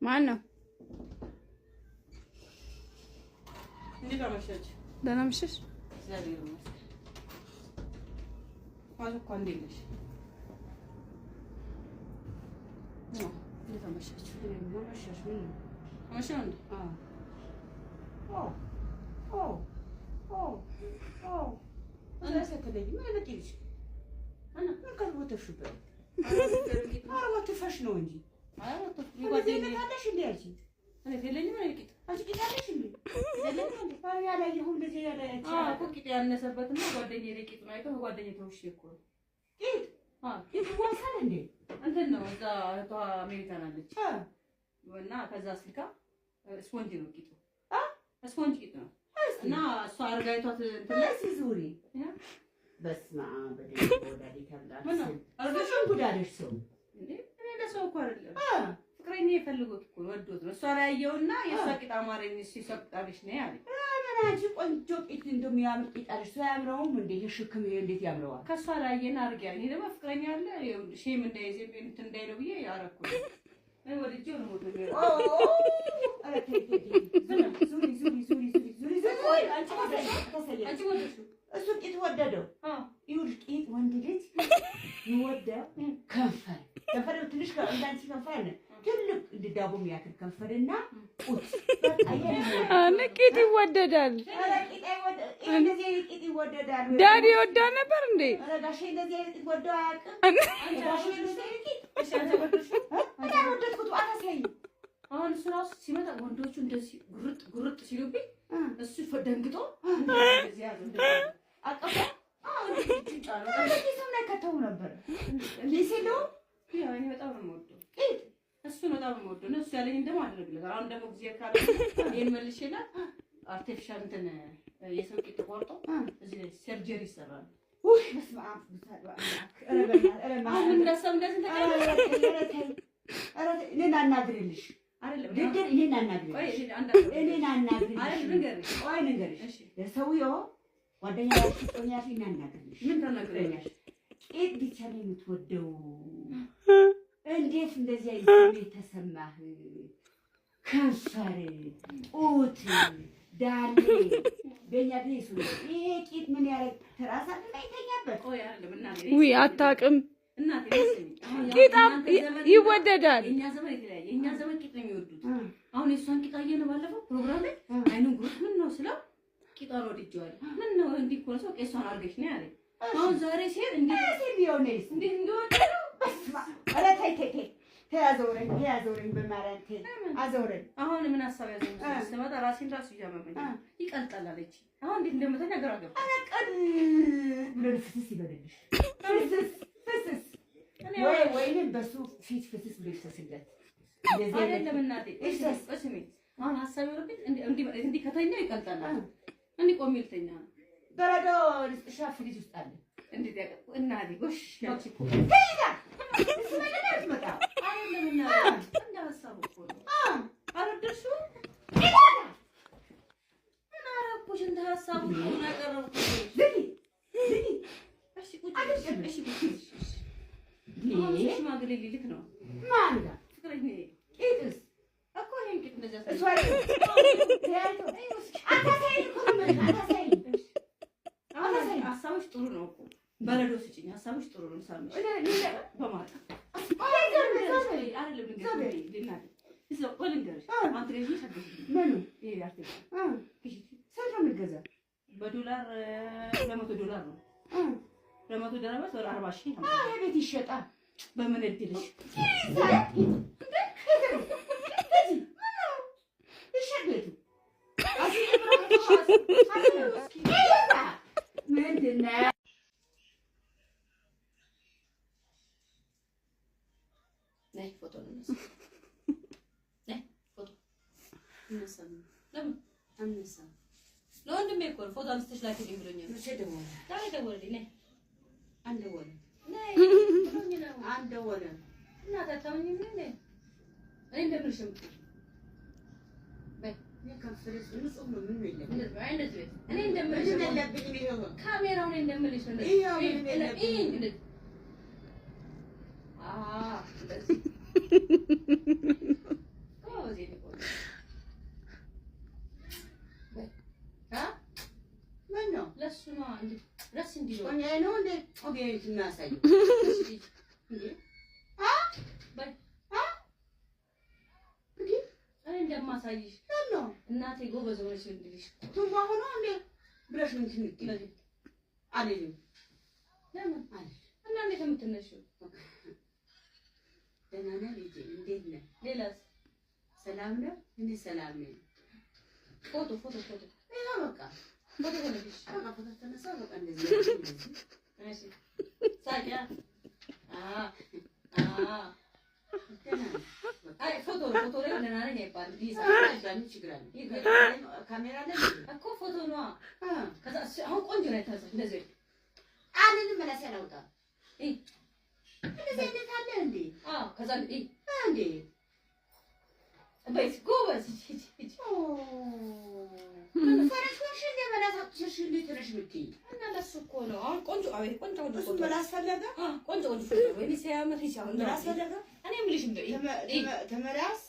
ማን ነው? እንዴት አመሻች? ደህና መሸሽ? እግዚአብሔር ይመስገን። ማዘኳ እንዴት ነሽ? እንዴት አመሻች? አመሻሽ ምን ነው? አመሻው እንዴ? እዛ ሰከደኝ ምን ልትይሽ? ምን ካልወተሽበት? ወተፈሽ ነው እንጂ ጓደኛዬ ታለሽ እንዴ አንቺ? እኔ የለኝም ነው ቂጥ አንቺ ቂጥ አለሽ እንዴ? የለኝም እንዴ? ያላየሁም እንደዚህ ያለ እኮ ቂጥ ያነሰበትና ጓደኛዬ ላይ ቂጥ ነው አይተው ጓደኛዬ ተውሽ እኮ ቂጥ ቂጥ ወሰን እንዴ? እንትን ነው እዛ እህቷ አሜሪካን አለች እና ከዛ ስልካ ስፖንጅ ነው ቂጡ ስፖንጅ ቂጥ ነው እና እሷ አርጋይቷት እንትን ላይ ዙሪ በስመ አብ በደንብ ወዳዴ ተብላል አርጋሽን ጉዳደሽ ሰው እንዴ እኔ ለሰው እኮ አይደለም ፍቅረኛ የፈልጎት እኮ ወዶት ነው እሷ ላይ ያየውና የሷ ቂጥ አማረኝ ሲሰጣልሽ ነው ያለ አንቺ ቆንጆ ቂጥ እንደሚያምር ቂጥ አለሽ ሰው ያምረውም እንዴ የሽክም እንዴት ያምረዋል ከሷ ላይ ያየና አርጋ እኔ ደግሞ ፍቅረኛ አለ ሼም እንዳይዘም እንትን እንዳይለው ብዬ ያረኩ አይ ወልጄው ነው ሞቶ ነው አረ ዙሪ አንቺ ወደሽ እሱ ቂጥ ወደደው ይሁን ቂጥ ወንድ ልጅ ይወደው ከንፈር ትንሽ እንዳንቺ ከንፈር ትልቅ ዳቦ የሚያክል ከንፈርና ቁጥ ቂጥ ይወደዳል። እንደዚህ ቂጥ ይወደዳል። ዳዲ ወዳ ነበር እንዴ? ጋሼ እንደዚህ ቂጥ ወደው አያውቅም። ጋሼ እንደዚህ ቂጥ ወደድኩት አታሳይ። አሁን እሱ ራሱ ሲመጣ ወንዶቹ እንደዚህ ጉርጥ ሲሉብኝ እሱ ደንግጦ እንደዚህ ያዘ አቀፈ እንደዚህ ሰው ከተው ነበር ሊሲሉ ያው እኔ በጣም ነው የምወደው እሱ በጣም ነው የምወደው እሱ ያለኝ ደግሞ አድርግልህ አሁን ደግሞ ጊዜ ካለ ይሄን መልሼና አርቲፊሻል እንትን የሰው ቂጥ ቆርጦ እዚህ ሰርጀሪ ይሰራል ውይ በስመ አብ አሁን እንደሰው እንደዚህ ተቀበለ እኔን አናግርልሽ አይደለም ድድር እኔን አናግርልሽ እኔን አናግርልሽ አይደለም ንገሪኝ ለሰውዬው ጓደኛሽ ጦኛሽ እናናግርልሽ ምን ተናግረኛሽ ቂጥ ብቻ ነው የምትወደው እንዴት እንደዚህ አይነት ተሰማህ ከንፈር ጡት ዳሌ በእኛ ቤት ይሄ ቂጥ ምን ያረግ ተራሳ እንዳይተኛበት ቆይ አይደለም እናቴ ውይ አታውቅም እናቴ ቂጥ ይወደዳል እኛ ዘመን የተለያየ እኛ ዘመን ቂጥ ነው የሚወዱት አሁን የሷን ቂጥ አየን ባለፈው ፕሮግራም ላይ አይኑን ጉርጥ ምን ነው ስለው ቂጣን ወድጄዋለሁ ምን ነው እንዲህ እኮ ነው ሰው ቄሷን አድርገሽ ነው ያለኝ አሁን ዛሬ ሲሄድ እንዴት ቢሆንስ እንዴት እንደወደደው በስመ አብ ኧረ ተይ ተያዘውረኝ በማርያም አዘውረኝ አሁን ምን ሐሳብ ያዘኝ ስመጣ ራሴን ራሱ እያመመኝ ይቀልጣል አለች አሁን እንዴት እንደምተኛ ግራ ገባኝ ኧረ ቀን ብሎ ፍስስ ይበልልሽ ፍስስ ወይኔ በሱ ፊት ፍስስ ብሎ ይፍሰስለት አይደለም እናቴ እስሚ አሁን ሐሳብ ይወርብኝ እንዲህ ከተኛ ይቀልጣል እንዲህ ቆሜ ልተኛ በረዶ ልስጥሻ ፍሪጅ ውስጥ አለ እንዴት ያቀ እናቴ ጎሽ ያቺ እኮ ተይዛ እስመደናት መጣ አይደለም እናቴ እንደ ሐሳብ እኮ ነው አረደሽው ምን አረኩሽ እንደ ሐሳብ እኮ ነው ያቀረብኩሽ ልጅ እሺ ቁጭ እሺ ሽማግሌ ሊልክ ነው ማን ጋር ፍቅረኛዬ ቂጥስ እኮ ይሄን ቂጥ እንደዛ እሷ ሀሳብሽ ጥሩ ነው እኮ በረዶ ስጭኝ ሀሳብሽ ጥሩ ነው ሳምሽ በማታ አይደለም ልንገርሽ አንተ ልጅ ሸገሽ ምኑ ይሄ ያርተሽ ስንት ነው የሚገዛው በዶላር $100 ነው $100 ወደ 40,000 ነው ቤት ይሸጣል በምን እድልሽ ምንድነው ነይ ፎቶ እንነሳ ነይ ፎቶ እንነሳ ለምን አንነሳ ለወንድሜ እኮ ፎቶ አንስተሽ ላኪልኝ ብሎኛል መቼ ደወለ ዛሬ ደወለልኝ ነይ አንደወለ ነይ አንደወለ እና ታታውኝ ምን ነይ እኔ እንደምልሽም የከንፈርሽ ንጹህ ነው ምን የለም እንደዚህ እኔ እንደምልሽ ያለብኝ ነው ካሜራው ላይ እንደምልሽ ነው እንደዚህ ቆኛዬ ነው እንዴ? ኦኬ እናሳይ እንዴ በይ እኔ እንደማሳይሽ ነው እናቴ ጎበዝ ሆነሽ እንድልሽ ቱባ ሆኖ እንዴ ብለሽ ምን ትንቂ አለኝ ለምን አለ እና እንዴት የምትነሺው ደህና ነህ ልጄ እንዴት ነህ ሌላስ ሰላም ነው እኔ ሰላም ነኝ ፎቶ ይሄ በቃ ፎቶ ተነሽ በቃ ፎቶ ተነሳ በቃ እንደዚህ እሺ ሳቂያ አይ ፎቶ ላይ ደህና ነኝ አይባልም ይሳላል ችግር አለ ካሜራ ላይ እኮ ፎቶ ነው ከዛ አሁን ቆንጆ ነው ታዘዝ እንደዚህ አንንም መላስ ያላውጣ እንደዚህ አይነት አለ እንዴ ከዛ እንዴ በይስ ጎበዝ ፈረሽሽ እንደ መላስ አጥሽሽ እንደ ትረሽ ምትይ እና ለሱ እኮ ነው አሁን ቆንጆ አቤት ቆንጆ እሱ መላስ ፈለገ ቆንጆ ወይ ሲያመት ይቻላል መላስ ፈለገ እኔ የምልሽ እንደ ተመላስ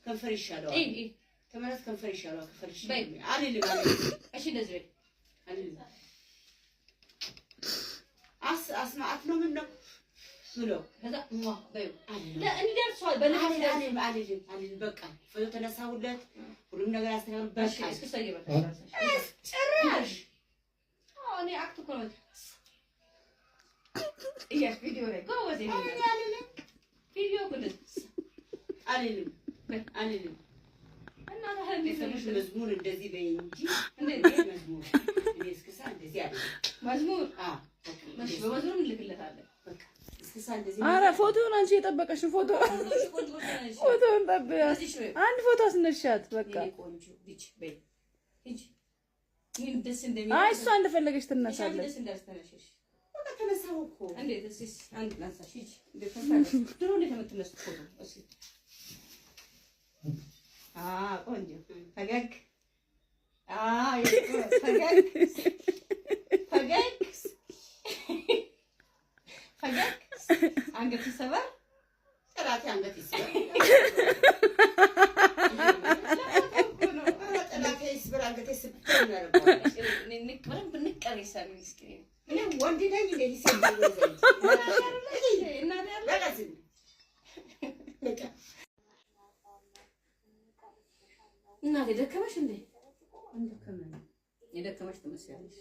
ከንፈር ይሻለዋል ተመላስ ከንፈር ይሻለዋል ከንፈርሽ አይደለም እሺ እንደዚህ አይደለም አስማአት ነው ምን ነው ብሎ ከዛ በዩ እንዲደርሷል በለኝ አይደለም በቃ ፎቶ ተነሳሁለት ሁሉም ነገር አስተካክል በቃ እስኪ ሰይበታ ጭራሽ እኔ አክት እኮ ነው እያሽ ቪዲዮ ላይ ጎበዝ አይደለም ቪዲዮ ኩል አይደለም እና ታህል መዝሙር እንደዚህ በይ እንጂ እንዴ መዝሙር እኔ እስከሳ እንደዚህ አይደለም መዝሙር በመዝሙር እንልክለታለን በቃ እስከሳ እንደዚህ ኧረ ፎቶውን አንቺ የጠበቀሽ ፎቶውን ጠብያት አንድ ፎቶ አስነሻት በቃ ቆንጆ ልጅ በይ ሂጂ ምን ደስ እንደሚል አይ እሷ እንደፈለገች ትነሳለች ደስ እንዳስተነሽሽ በቃ ተነሳሁ እኮ እንዴት እስኪ አንድ ላንሳሽ ሂጂ እንዴት ድሮ እንዴት የምትነሱት ፎቶ እስኪ ቆንጆ ፈገግ ፈገግ አንገት ይሰበር ጠላቴ አንገት ይሰበር ጠላቴ ይስበር አንገት ይስበር ወንድ ነኝ እንደዚህ ሲባል እናቴ ደከመሽ እንዴ? የደከመሽ ትመስያለሽ።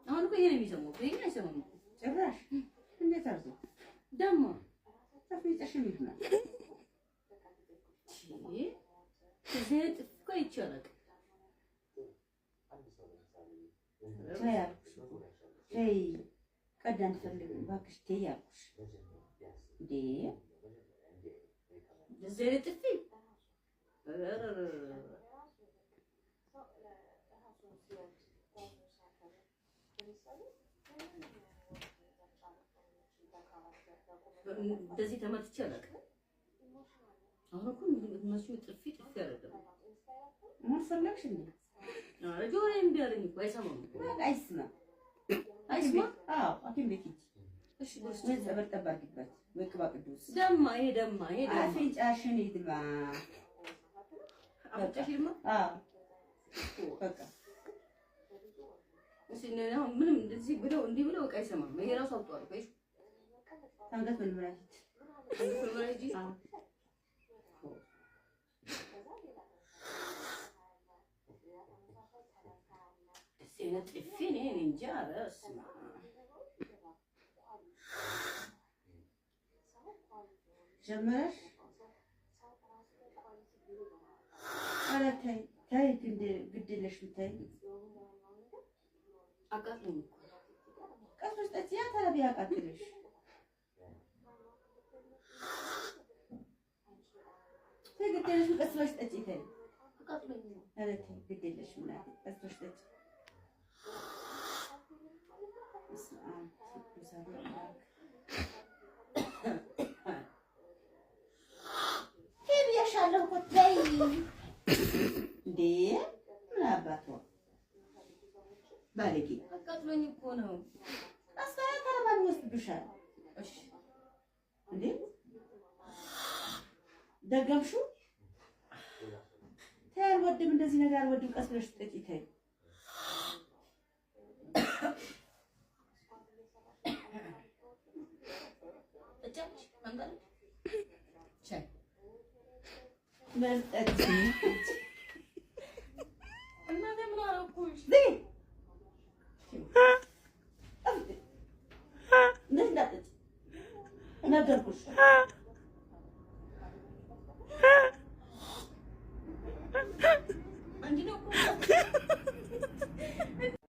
አሁን እኮ ይሄን የሚሰማው ይሄን አይሰማም ጭራሽ እንዴት አርዞ ደሞ ተፈይተሽም ይሆናል ከዚህ ጥፍቆ ይቻላል ተይ ቀዳን ፈልግ ባክሽ ተይ ያልኩሽ እንዴ ዘሬ ጥፊ እንደዚህ ተመትቼ አላውቅም። አሁን እኮ እነሱ ጥፊ አይደለም። ምን ፈለግሽ እንዴ? ጆሮዬ እምቢ አለኝ እኮ አይሰማም። አይስማ? አዎ ሐኪም ቤት ሂጂ። እሺ ጎሽ ምን ጸበል ጠባቂበት ወይ ቅባ ቅዱስ ደማ አፍንጫሽን ይድማ። አፍንጫሽ ይድማ? አዎ በቃ እሺ ነው ምንም እንደዚህ ብለው እንዲህ ብለው በቃ አይሰማም። ይሄ ራሱ አውጣው እኮ ታንገት ምን ብላሽ? አንገት ብላሽ? አዎ ጥፊ እኔ እንጃ በስመ አብ ጀመረሽ? ኧረ ተይ ግድ የለሽም ተይ። አቃጥሎኝ እኮ ቀስበሽ ጠጪ ያ ተረቢ ያቃጥልሽ። ተይ ግድ የለሽም ቀስበሽ ጠጪ ተይ። አቃጥሎኝ ነው። ኧረ ተይ ግድ የለሽም እናቴ ቀስበሽ ጠጪ። ብዬሻለሁ እኮ ተይ እንዴ ምን አባቷ እሺ እንዴ ደገምሽው ታልወድም እንደዚህ ነገር አልወድም ቀስ ብለሽ ጠጪ ታይ እጫች መንገር ቻይ መልጠች እና ለምን አረኩሽ ነገርኩሽ